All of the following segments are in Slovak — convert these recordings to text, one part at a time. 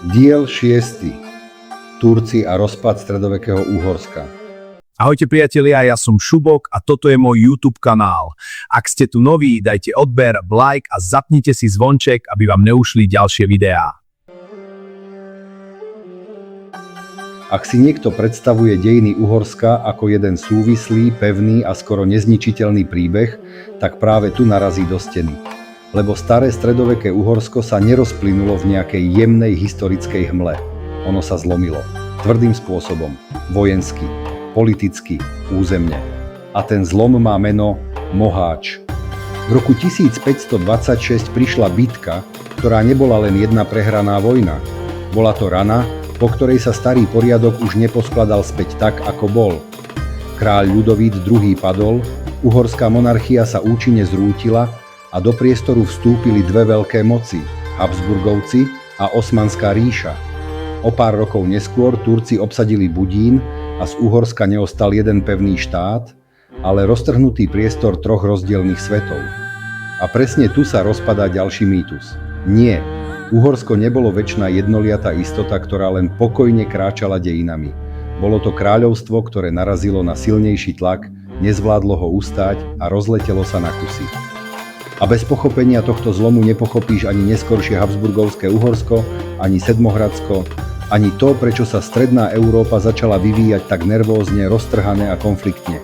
Diel 6. Turci a rozpad stredovekého Uhorska. Ahojte priatelia, ja som Šubok a toto je môj YouTube kanál. Ak ste tu noví, dajte odber, like a zapnite si zvonček, aby vám neušli ďalšie videá. Ak si niekto predstavuje dejiny Uhorska ako jeden súvislý, pevný a skoro nezničiteľný príbeh, tak práve tu narazí do steny. Lebo staré stredoveké Uhorsko sa nerozplynulo v nejakej jemnej historickej hmle. Ono sa zlomilo. Tvrdým spôsobom. Vojensky, politicky, územne. A ten zlom má meno Moháč. V roku 1526 prišla bitka, ktorá nebola len jedna prehraná vojna. Bola to rana, po ktorej sa starý poriadok už neposkladal späť tak, ako bol. Kráľ Ľudovít II padol, uhorská monarchia sa účinne zrútila a do priestoru vstúpili dve veľké moci, Habsburgovci a Osmanská ríša. O pár rokov neskôr Turci obsadili Budín a z Uhorska neostal jeden pevný štát, ale roztrhnutý priestor troch rozdielnych svetov. A presne tu sa rozpadá ďalší mýtus. Nie, Uhorsko nebolo večná jednoliatá istota, ktorá len pokojne kráčala dejinami. Bolo to kráľovstvo, ktoré narazilo na silnejší tlak, nezvládlo ho ustáť a rozletelo sa na kusy. A bez pochopenia tohto zlomu nepochopíš ani neskoršie Habsburgovské Uhorsko, ani Sedmohradsko, ani to, prečo sa stredná Európa začala vyvíjať tak nervózne, roztrhané a konfliktne.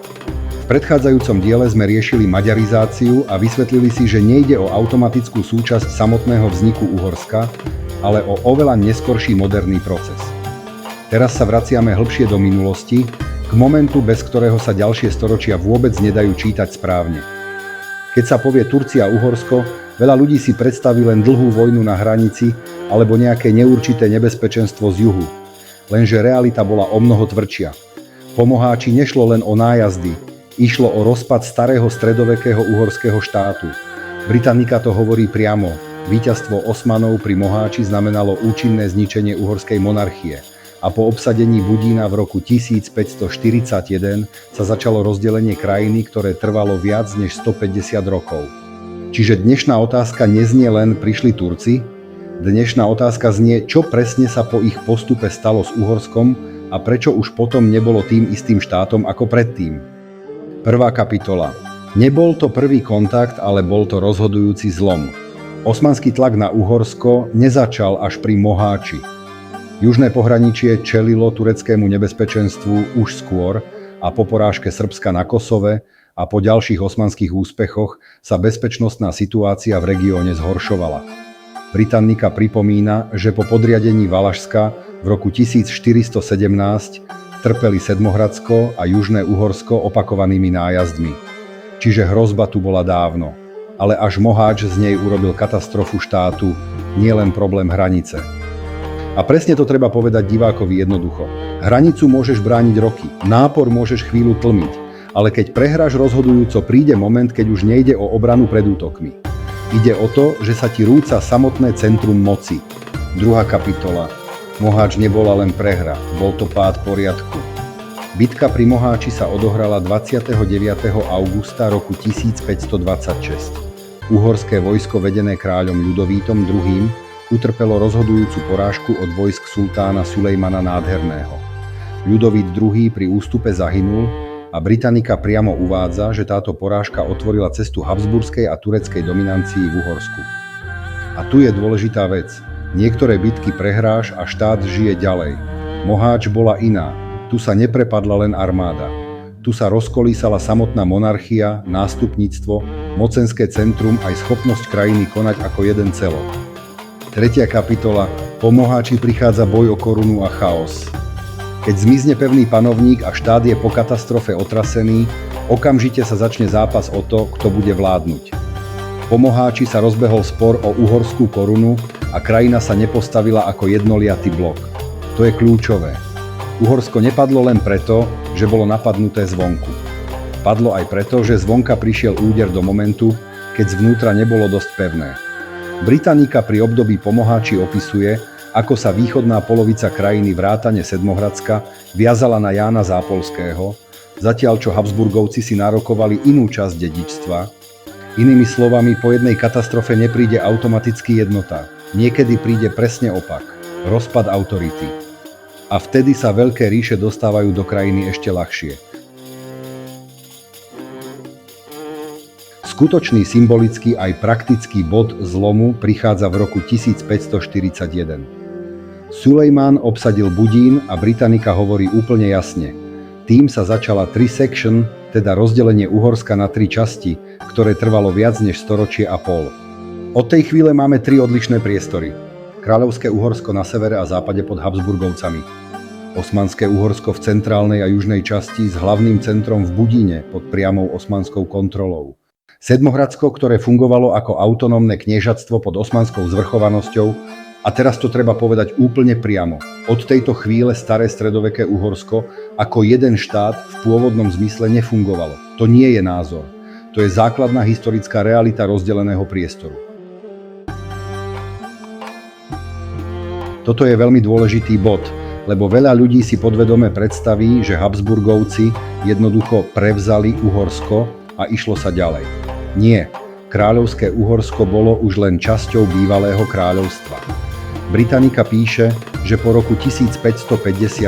V predchádzajúcom diele sme riešili maďarizáciu a vysvetlili si, že nejde o automatickú súčasť samotného vzniku Uhorska, ale o oveľa neskorší moderný proces. Teraz sa vraciame hlbšie do minulosti, k momentu, bez ktorého sa ďalšie storočia vôbec nedajú čítať správne. Keď sa povie Turci a Uhorsko, veľa ľudí si predstaví len dlhú vojnu na hranici alebo nejaké neurčité nebezpečenstvo z juhu. Lenže realita bola omnoho tvrdšia. Po Moháči nešlo len o nájazdy, išlo o rozpad starého stredovekého uhorského štátu. Britannica to hovorí priamo. Víťazstvo Osmanov pri Moháči znamenalo účinné zničenie uhorskej monarchie. A po obsadení Budína v roku 1541 sa začalo rozdelenie krajiny, ktoré trvalo viac než 150 rokov. Čiže dnešná otázka neznie len prišli Turci, dnešná otázka znie, čo presne sa po ich postupe stalo s Uhorskom a prečo už potom nebolo tým istým štátom ako predtým. Prvá kapitola. Nebol to prvý kontakt, ale bol to rozhodujúci zlom. Osmanský tlak na Uhorsko nezačal až pri Moháči. Južné pohraničie čelilo tureckému nebezpečenstvu už skôr a po porážke Srbska na Kosove a po ďalších osmanských úspechoch sa bezpečnostná situácia v regióne zhoršovala. Britannica pripomína, že po podriadení Valašska v roku 1417 trpeli Sedmohradsko a Južné Uhorsko opakovanými nájazdmi. Čiže hrozba tu bola dávno. Ale až Moháč z nej urobil katastrofu štátu, nielen problém hranice. A presne to treba povedať divákovi jednoducho. Hranicu môžeš brániť roky, nápor môžeš chvíľu tlmiť, ale keď prehráš rozhodujúco, príde moment, keď už nejde o obranu pred útokmi. Ide o to, že sa ti rúca samotné centrum moci. Druhá kapitola. Moháč nebola len prehra, bol to pád poriadku. Bitka pri Moháči sa odohrala 29. augusta roku 1526. Uhorské vojsko vedené kráľom Ľudovítom II utrpelo rozhodujúcu porážku od vojsk sultána Sulejmana Nádherného. Ľudovít II pri ústupe zahynul a Britannica priamo uvádza, že táto porážka otvorila cestu habsburskej a tureckej dominancii v Uhorsku. A tu je dôležitá vec. Niektoré bitky prehráš a štát žije ďalej. Moháč bola iná. Tu sa neprepadla len armáda. Tu sa rozkolísala samotná monarchia, nástupníctvo, mocenské centrum aj schopnosť krajiny konať ako jeden celok. Tretia kapitola. Po Moháči prichádza boj o korunu a chaos. Keď zmizne pevný panovník a štát je po katastrofe otrasený, okamžite sa začne zápas o to, kto bude vládnuť. Po Moháči sa rozbehol spor o uhorskú korunu a krajina sa nepostavila ako jednoliatý blok. To je kľúčové. Uhorsko nepadlo len preto, že bolo napadnuté zvonku. Padlo aj preto, že zvonka prišiel úder do momentu, keď zvnútra nebolo dosť pevné. Britannica pri období po Moháči opisuje, ako sa východná polovica krajiny vrátane Sedmohradska viazala na Jána Zápolského, zatiaľ čo Habsburgovci si nárokovali inú časť dedičstva. Inými slovami, po jednej katastrofe nepríde automaticky jednota. Niekedy príde presne opak. rozpad autority. A vtedy sa veľké ríše dostávajú do krajiny ešte ľahšie. Skutočný symbolický aj praktický bod zlomu prichádza v roku 1541. Sulejmán obsadil Budín a Britannica hovorí úplne jasne. Tým sa začala trisection, teda rozdelenie Uhorska na 3 časti, ktoré trvalo viac než storočie a pol. Od tej chvíle máme 3 odlišné priestory. Kráľovské Uhorsko na severe a západe pod Habsburgovcami. Osmanské Uhorsko v centrálnej a južnej časti s hlavným centrom v Budíne pod priamou osmanskou kontrolou. Sedmohradsko, ktoré fungovalo ako autonómne kniežatstvo pod osmanskou zvrchovanosťou, a teraz to treba povedať úplne priamo. Od tejto chvíle staré stredoveké Uhorsko ako jeden štát v pôvodnom zmysle nefungovalo. To nie je názor. To je základná historická realita rozdeleného priestoru. Toto je veľmi dôležitý bod, lebo veľa ľudí si podvedome predstaví, že Habsburgovci jednoducho prevzali Uhorsko a išlo sa ďalej. Nie, kráľovské Uhorsko bolo už len časťou bývalého kráľovstva. Britannica píše, že po roku 1558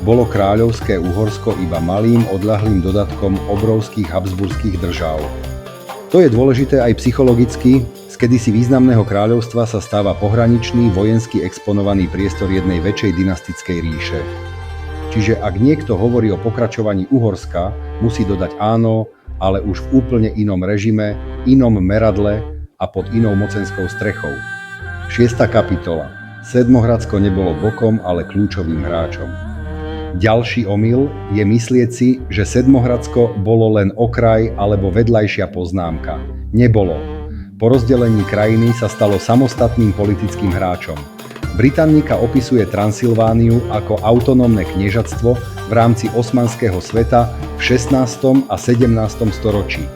bolo kráľovské Uhorsko iba malým odľahlým dodatkom obrovských habsburských držáv. To je dôležité aj psychologicky, z kedysi významného kráľovstva sa stáva pohraničný, vojensky exponovaný priestor jednej väčšej dynastickej ríše. Čiže ak niekto hovorí o pokračovaní Uhorska, musí dodať áno, ale už v úplne inom režime, inom meradle a pod inou mocenskou strechou. 6. kapitola. Sedmohradsko nebolo bokom, ale kľúčovým hráčom. Ďalší omyl je myslieť si, že Sedmohradsko bolo len okraj alebo vedľajšia poznámka. Nebolo. Po rozdelení krajiny sa stalo samostatným politickým hráčom. Britannica opisuje Transylvániu ako autonómne kniežatstvo v rámci osmanského sveta v 16. a 17. storočí.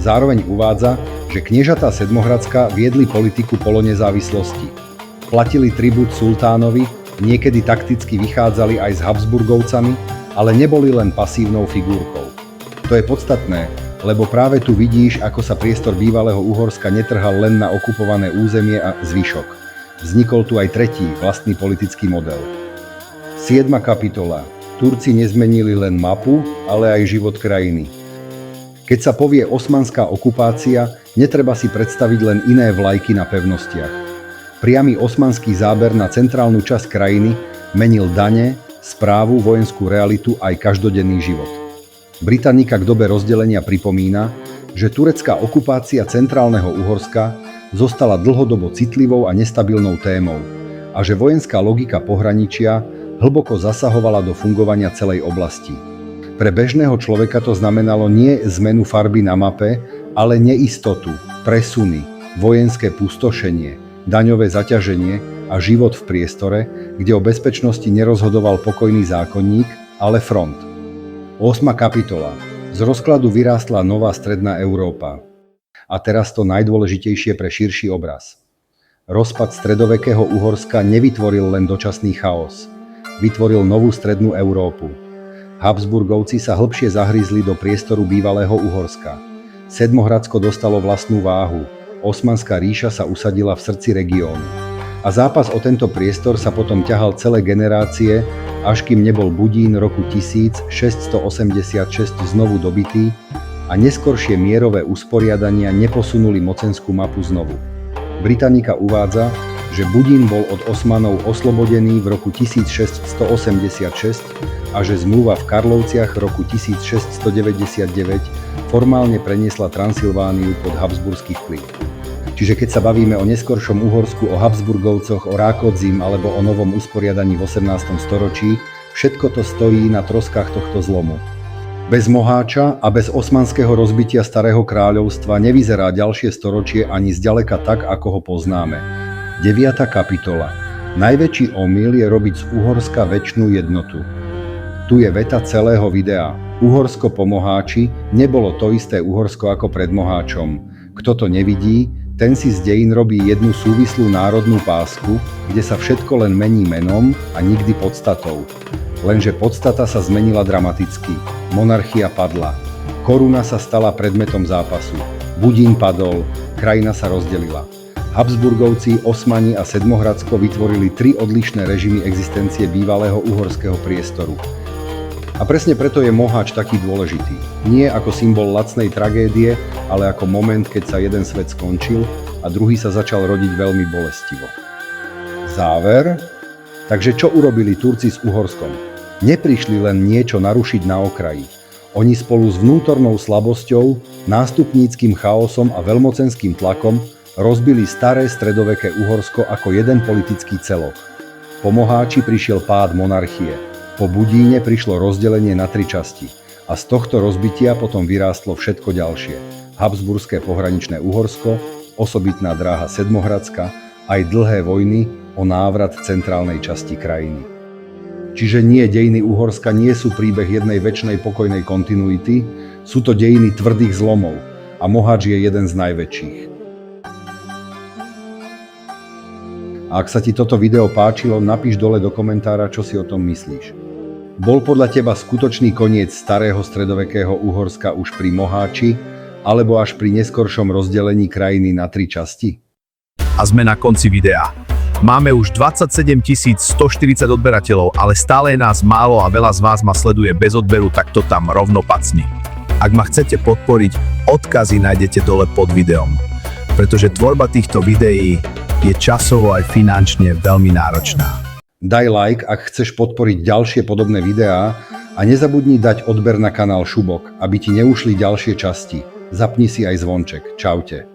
Zároveň uvádza, že kniežatá Sedmohradská viedli politiku polonezávislosti. Platili tribút sultánovi, niekedy takticky vychádzali aj s Habsburgovcami, ale neboli len pasívnou figúrkou. To je podstatné, lebo práve tu vidíš, ako sa priestor bývalého Uhorska netrhal len na okupované územie a zvyšok. Vznikol tu aj tretí, vlastný politický model. 7. kapitola. Turci nezmenili len mapu, ale aj život krajiny. Keď sa povie osmanská okupácia, netreba si predstaviť len iné vlajky na pevnostiach. Priamy osmanský záber na centrálnu časť krajiny menil dane, správu, vojenskú realitu aj každodenný život. Britannica k dobe rozdelenia pripomína, že turecká okupácia centrálneho Uhorska zostala dlhodobo citlivou a nestabilnou témou a že vojenská logika pohraničia hlboko zasahovala do fungovania celej oblasti. Pre bežného človeka to znamenalo nie zmenu farby na mape, ale neistotu, presuny, vojenské pustošenie, daňové zaťaženie a život v priestore, kde o bezpečnosti nerozhodoval pokojný zákonník, ale front. 8. kapitola. Z rozkladu vyrástla nová stredná Európa. A teraz to najdôležitejšie pre širší obraz. Rozpad stredovekého Uhorska nevytvoril len dočasný chaos. Vytvoril novú strednú Európu. Habsburgovci sa hlbšie zahryzli do priestoru bývalého Uhorska. Sedmohradsko dostalo vlastnú váhu. Osmanská ríša sa usadila v srdci regiónu. A zápas o tento priestor sa potom ťahal celé generácie, až kým nebol Budín roku 1686 znovu dobitý a neskoršie mierové usporiadania neposunuli mocenskú mapu znovu. Britannica uvádza, že Budín bol od Osmanov oslobodený v roku 1686 a že zmluva v Karlovciach roku 1699 formálne preniesla Transylvániu pod habsburský vplyv. Čiže keď sa bavíme o neskoršom Uhorsku, o Habsburgovcoch, o Rákodzim alebo o novom usporiadaní v 18. storočí, všetko to stojí na troskách tohto zlomu. Bez Moháča a bez osmanského rozbitia Starého kráľovstva nevyzerá ďalšie storočie ani zďaleka tak, ako ho poznáme. 9. kapitola. Najväčší omyl je robiť z Uhorska večnú jednotu. Tu je veta celého videa. Uhorsko po Moháči nebolo to isté Uhorsko ako pred Moháčom. Kto to nevidí, ten si z dejín robí jednu súvislú národnú pásku, kde sa všetko len mení menom a nikdy podstatou. Lenže podstata sa zmenila dramaticky. Monarchia padla. Koruna sa stala predmetom zápasu. Budín padol, krajina sa rozdelila. Habsburgovci, Osmani a Sedmohradsko vytvorili 3 odlišné režimy existencie bývalého uhorského priestoru. A presne preto je Moháč taký dôležitý. Nie ako symbol lacnej tragédie, ale ako moment, keď sa jeden svet skončil a druhý sa začal rodiť veľmi bolestivo. Záver? Takže čo urobili Turci s Uhorskom? Neprišli len niečo narušiť na okraji. Oni spolu s vnútornou slabosťou, nástupníckym chaosom a veľmocenským tlakom rozbili staré stredoveké Uhorsko ako jeden politický celok. Po Moháči prišiel pád monarchie. Po Budíne prišlo rozdelenie na 3 časti a z tohto rozbitia potom vyrástlo všetko ďalšie. Habsburské pohraničné Uhorsko, osobitná dráha Sedmohradska, aj dlhé vojny o návrat centrálnej časti krajiny. Čiže nie dejiny Uhorska nie sú príbeh jednej večnej pokojnej kontinuity, sú to dejiny tvrdých zlomov a Moháč je jeden z najväčších. A ak sa ti toto video páčilo, napíš dole do komentára, čo si o tom myslíš. Bol podľa teba skutočný koniec starého stredovekého Uhorska už pri Moháči, alebo až pri neskoršom rozdelení krajiny na 3 časti? A sme na konci videa. Máme už 27 140 odberateľov, ale stále je nás málo a veľa z vás ma sleduje bez odberu, tak to tam rovno pacni. Ak ma chcete podporiť, odkazy nájdete dole pod videom. Pretože tvorba týchto videí je časovo aj finančne veľmi náročná. Daj like, ak chceš podporiť ďalšie podobné videá a nezabudni dať odber na kanál Šubok, aby ti neušli ďalšie časti. Zapni si aj zvonček. Čaute.